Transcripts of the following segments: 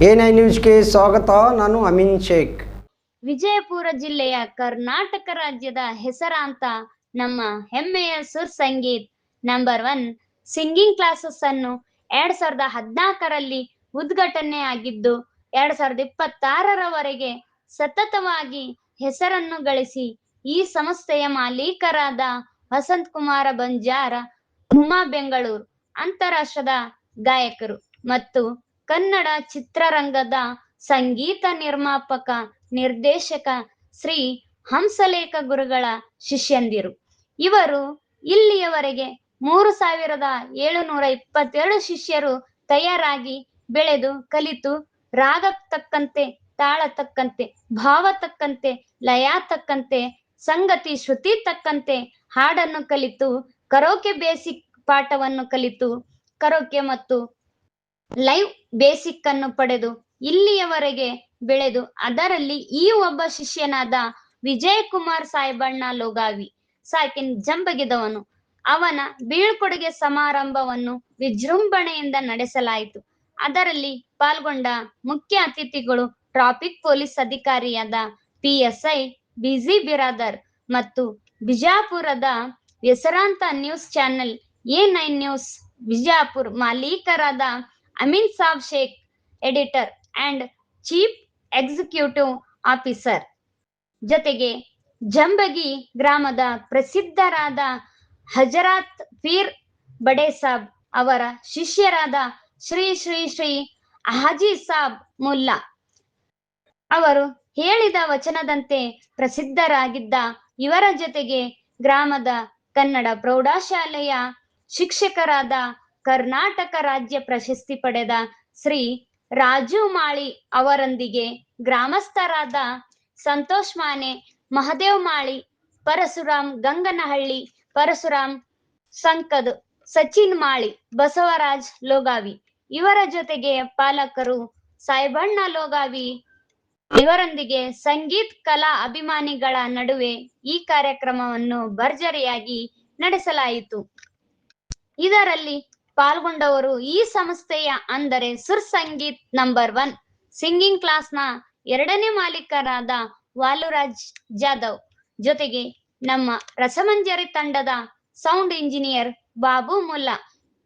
A9 ನ್ಯೂಸ್ಗೆ ಸ್ವಾಗತ. ನಾನು ಅಮೀನ್ ಶೇಖ್. ವಿಜಯಪುರ ಜಿಲ್ಲೆಯ ಕರ್ನಾಟಕ ರಾಜ್ಯದ ಹೆಸರಾಂತ ನಮ್ಮ ಹೆಮ್ಮೆಯ ಸುರ್ ಸಂಗೀತ್ ನಂಬರ್ 1 ಸಿಂಗಿಂಗ್ ಕ್ಲಾಸಸ್ ಅನ್ನು 2014ರಲ್ಲಿ ಉದ್ಘಾಟನೆ ಆಗಿದ್ದು 2026ರವರೆಗೆ ಸತತವಾಗಿ ಹೆಸರನ್ನು ಗಳಿಸಿ ಈ ಸಂಸ್ಥೆಯ ಮಾಲೀಕರಾದ ವಸಂತ್ ಕುಮಾರ ಬಂಜಾರ, ಉಮಾ ಬೆಂಗಳೂರು ಅಂತಾರಾಷ್ಟ್ರದ ಗಾಯಕರು ಮತ್ತು ಕನ್ನಡ ಚಿತ್ರರಂಗದ ಸಂಗೀತ ನಿರ್ಮಾಪಕ ನಿರ್ದೇಶಕ ಶ್ರೀ ಹಂಸಲೇಖ ಗುರುಗಳ ಶಿಷ್ಯಂದಿರು. ಇವರು ಇಲ್ಲಿಯವರೆಗೆ 3722 ಶಿಷ್ಯರು ತಯಾರಾಗಿ ಬೆಳೆದು ಕಲಿತು ರಾಗ ತಕ್ಕಂತೆ, ತಾಳ ತಕ್ಕಂತೆ, ಭಾವ ತಕ್ಕಂತೆ, ಲಯ ತಕ್ಕಂತೆ, ಸಂಗತಿ ಶ್ರುತಿ ತಕ್ಕಂತೆ ಹಾಡನ್ನು ಕಲಿತು ಕರೋಕೆ ಬೇಸಿಕ್ ಪಾಠವನ್ನು ಕಲಿತು ಕರೋಕೆ ಮತ್ತು ಲೈವ್ ಬೇಸಿಕ್ ಅನ್ನು ಪಡೆದು ಇಲ್ಲಿಯವರೆಗೆ ಬೆಳೆದು ಅದರಲ್ಲಿ ಈ ಒಬ್ಬ ಶಿಷ್ಯನಾದ ವಿಜಯಕುಮಾರ್ ಸಾಯ್ಬಣ್ಣ ಲೋಗಾವಿ ಸಾಕಿನ್ ಜಂಬಗಿದವನು. ಅವನ ಬೀಳ್ಕೊಡುಗೆ ಸಮಾರಂಭವನ್ನು ವಿಜೃಂಭಣೆಯಿಂದ ನಡೆಸಲಾಯಿತು. ಅದರಲ್ಲಿ ಪಾಲ್ಗೊಂಡ ಮುಖ್ಯ ಅತಿಥಿಗಳು ಟ್ರಾಫಿಕ್ ಪೊಲೀಸ್ ಅಧಿಕಾರಿಯಾದ PSI ಬಿಜಿ ಬಿರಾದರ್ ಮತ್ತು ಬಿಜಾಪುರದ ಹೆಸರಾಂತ news channel A9 news Bijapur ಮಾಲೀಕರಾದ Amin Sab Shaikh, editor and chief executive officer. ಜೊತೆಗೆ ಜಂಬಗಿ ಗ್ರಾಮದ ಪ್ರಸಿದ್ಧರಾದ ಹಜರತ್ ಪೀರ್ ಬಡೆ ಸಾಬ್ ಅವರ ಶಿಷ್ಯರಾದ ಶ್ರೀ ಶ್ರೀ ಶ್ರೀ ಹಾಜಿ ಸಾಬ್ ಮುಲ್ಲಾ ಅವರು ಹೇಳಿದ ವಚನದಂತೆ ಪ್ರಸಿದ್ಧರಾಗಿದ್ದ ಇವರ ಜೊತೆಗೆ ಗ್ರಾಮದ ಕನ್ನಡ ಪ್ರೌಢಶಾಲೆಯ ಶಿಕ್ಷಕರಾದ ಕರ್ನಾಟಕ ರಾಜ್ಯ ಪ್ರಶಸ್ತಿ ಪಡೆದ ಶ್ರೀ ರಾಜು ಮಾಳಿ ಅವರೊಂದಿಗೆ ಗ್ರಾಮಸ್ಥರಾದ ಸಂತೋಷ್ ಮಾನೆ, ಮಹದೇವ್ ಮಾಳಿ, ಪರಶುರಾಮ್ ಗಂಗನಹಳ್ಳಿ, ಪರಶುರಾಮ್ ಸಂಕದ್, ಸಚಿನ್ ಮಾಳಿ, ಬಸವರಾಜ್ ಲೋಗಾವಿ ಇವರ ಜೊತೆಗೆ ಪಾಲಕರು ಸಾಯ್ಬಣ್ಣ ಲೋಗಾವಿ ಇವರೊಂದಿಗೆ ಸಂಗೀತ್ ಕಲಾ ಅಭಿಮಾನಿಗಳ ನಡುವೆ ಈ ಕಾರ್ಯಕ್ರಮವನ್ನು ಭರ್ಜರಿಯಾಗಿ ನಡೆಸಲಾಯಿತು. ಇದರಲ್ಲಿ ಪಾಲ್ಗೊಂಡವರು ಈ ಸಂಸ್ಥೆಯ ಅಂದರೆ ಸುರ್ ಸಂಗೀತ್ ನಂಬರ್ 1 ಸಿಂಗಿಂಗ್ ಕ್ಲಾಸ್ನ 2ನೇ ಮಾಲೀಕರಾದ ವಾಲುರಾಜ್ ಜಾಧವ್, ಜೊತೆಗೆ ನಮ್ಮ ರಸಮಂಜರಿ ತಂಡದ ಸೌಂಡ್ ಇಂಜಿನಿಯರ್ ಬಾಬು ಮುಲ್ಲಾ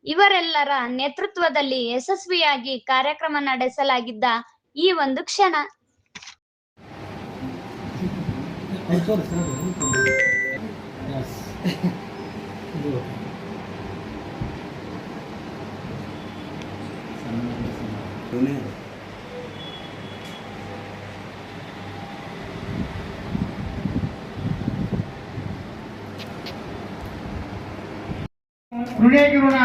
ಇವರೆಲ್ಲರ ನೇತೃತ್ವದಲ್ಲಿ ಯಶಸ್ವಿಯಾಗಿ ಕಾರ್ಯಕ್ರಮ ನಡೆಸಲಾಗಿದ್ದ ಈ ಒಂದು ಕ್ಷಣ. ಋಣಿಯಾಗಿರೋಣ.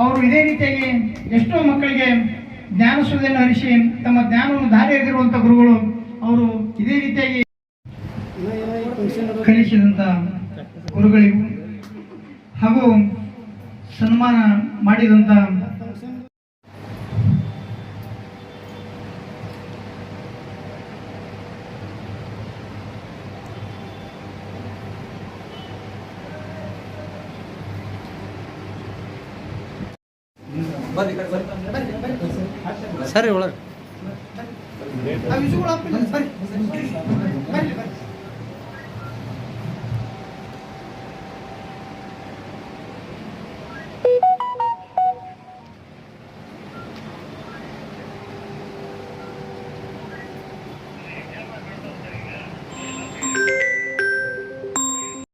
ಅವರು ಇದೇ ರೀತಿಯಾಗಿ ಎಷ್ಟೋ ಮಕ್ಕಳಿಗೆ ಜ್ಞಾನ ಸುಧೆಯನ್ನು ಹರಿಸಿ ತಮ್ಮ ಜ್ಞಾನವನ್ನು ದಾರಿ ಎರೆದಿರುವಂಥ ಗುರುಗಳು. ಅವರು ಇದೇ ರೀತಿಯಾಗಿ ಕಲಿಸಿದಂಥ ಗುರುಗಳಿಗೂ ಹಾಗೂ ಸನ್ಮಾನ ಮಾಡಿದಂಥ ಸರಿ ಒಳಗೆ ಆ ವಿಷಯಗಳು